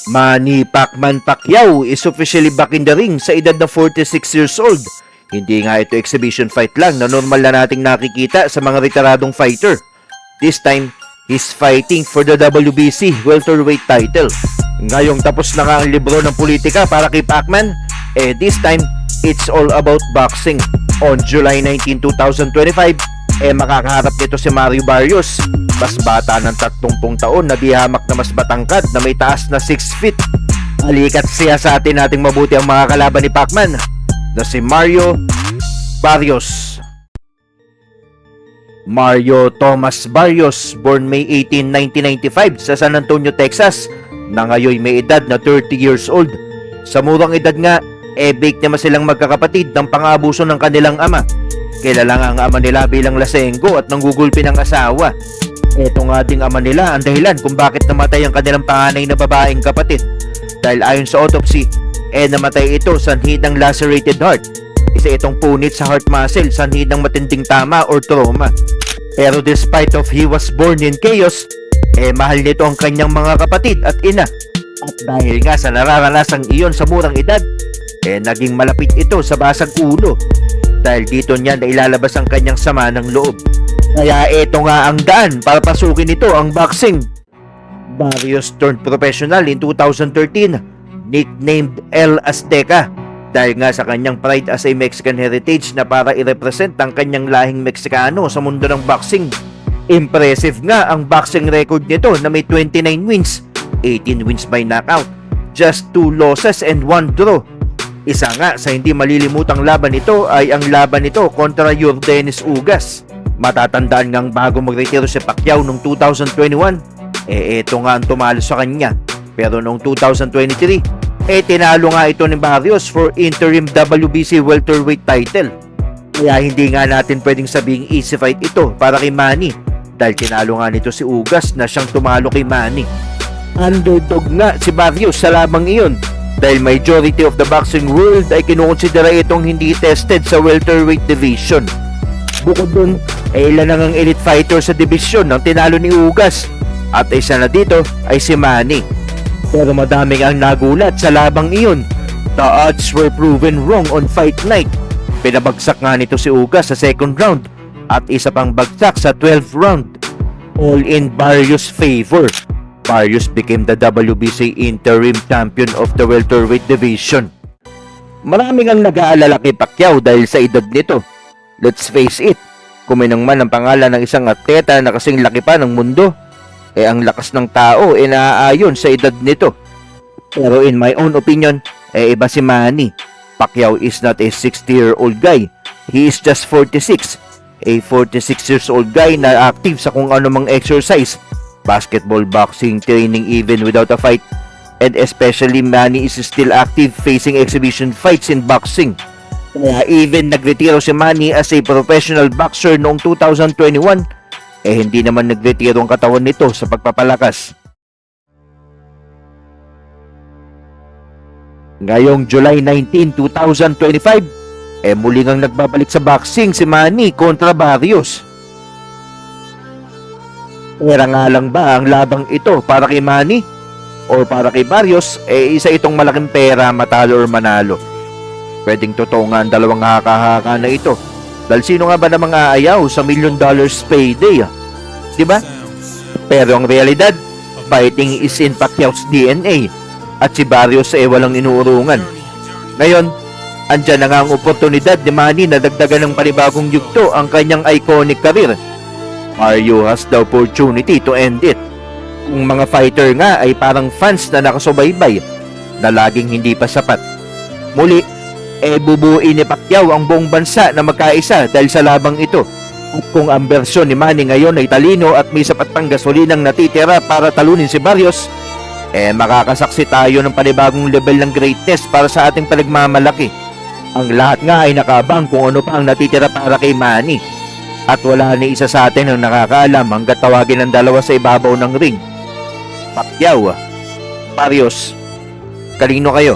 Manny Pacman Pacquiao is officially back in the ring sa edad na 46 years old. Hindi nga ito exhibition fight lang na normal na nating nakikita sa mga retiradong fighter. This time, he's fighting for the WBC welterweight title. Ngayong tapos na nga ang libro ng politika para kay Pacman, this time, it's all about boxing. On July 19, 2025, makakaharap nito si Mario Barrios. Mas bata ng 30 taon na di hamak na mas matangkad na may taas na 6 feet. Halikat siya sa atin nating mabuti ang mga kalaban ni Pacman na si Mario Barrios. Mario Thomas Barrios, born May 18, 1995 sa San Antonio, Texas, na ngayon may edad na 30 years old. Sa murang edad nga, biktima silang magkakapatid ng pang-aabuso ng kanilang ama. Kilala nga ang ama nila bilang lasenggo at nanggugulpi ng asawa. Ito nga ding ama nila ang dahilan kung bakit namatay ang kanilang panganay na babaeng kapatid. Dahil ayon sa autopsy, namatay ito sanhi ng lacerated heart. Isa itong punit sa heart muscle sanhi ng matinding tama or trauma. Pero despite of he was born in chaos, mahal nito ang kanyang mga kapatid at ina. At dahil nga sa nararanasang iyon sa murang edad, naging malapit ito sa basag ulo. Dahil dito niya na ilalabas ang kanyang sama ng loob. Kaya ito nga ang daan para pasukin ito ang boxing. Barrios turned professional in 2013, nicknamed El Azteca, dahil nga sa kanyang pride as a Mexican heritage na para i-represent ang kanyang lahing Meksikano sa mundo ng boxing. Impressive nga ang boxing record nito na may 29 wins, 18 wins by knockout, just 2 losses and 1 draw. Isa nga sa hindi malilimutang laban nito ay ang laban nito kontra Yordenis Ugas. Matatandaan ngang bago magretiro si Pacquiao noong 2021, ito nga ang tumalo sa kanya. Pero noong 2023, tinalo nga ito ni Barrios for interim WBC welterweight title. Kaya hindi nga natin pwedeng sabing easy fight ito para kay Manny, dahil tinalo nga nito si Ugas na siyang tumalo kay Manny. Underdog nga si Barrios sa labang iyon, dahil majority of the boxing world ay kinukonsidera itong hindi tested sa welterweight division. Bukod dun, ilan ang elite fighter sa division ng tinalo ni Ugas, at isa na dito ay si Manny. Pero madaming ang nagulat sa labang iyon. The odds were proven wrong on fight night. Pinabagsak nga nito si Ugas sa second round at isa pang bagsak sa 12th round, all in Barrios' favor. Barrios became the WBC interim champion of the welterweight division. Maraming ang nag-aalala kay Pacquiao dahil sa edad nito. Let's face it, kuminang man ang pangalan ng isang atleta na kasing laki pa ng mundo, ang lakas ng tao naaayon sa edad nito. Pero in my own opinion, iba si Manny. Pacquiao is not a 60-year-old guy. He is just 46. A 46 years old guy na active sa kung anumang exercise, basketball, boxing, training even without a fight. And especially Manny is still active facing exhibition fights in boxing. Kaya even nagretiro si Manny as a professional boxer noong 2021, hindi naman nagretiro ang katawan nito sa pagpapalakas. Ngayong July 19, 2025, muling ang nagbabalik sa boxing si Manny kontra Barrios. Pera nga lang ba ang labang ito para kay Manny? O para kay Barrios, isa itong malaking pera, matalo or manalo. Pwedeng totoo nga ang dalawang haka-haka na ito. Dahil sino nga ba namang aayaw sa $1 million payday? Diba? Pero ang realidad, fighting is in Pacquiao's DNA. At si Barrios walang inuurungan. Ngayon, andyan na nga ang oportunidad ni Manny na dagdagan ng panibagong yugto ang kanyang iconic career. Mario has the opportunity to end it. Kung mga fighter nga ay parang fans na nakasubaybay na laging hindi pa sapat. Muli, bubuin ni Pacquiao ang buong bansa na magkaisa dahil sa labang ito. At kung ang bersyon ni Manny ngayon ay talino at may sapat pang gasolinang natitira para talunin si Barrios, makakasaksi tayo ng panibagong level ng greatness para sa ating pinagmamalaki. Ang lahat nga ay nakaabang kung ano pa ang natitira para kay Manny. At wala ni isa sa atin ang nakakaalam hanggat tawagin ang dalawa sa ibabaw ng ring. Pacquiao, Barrios, kanino kayo?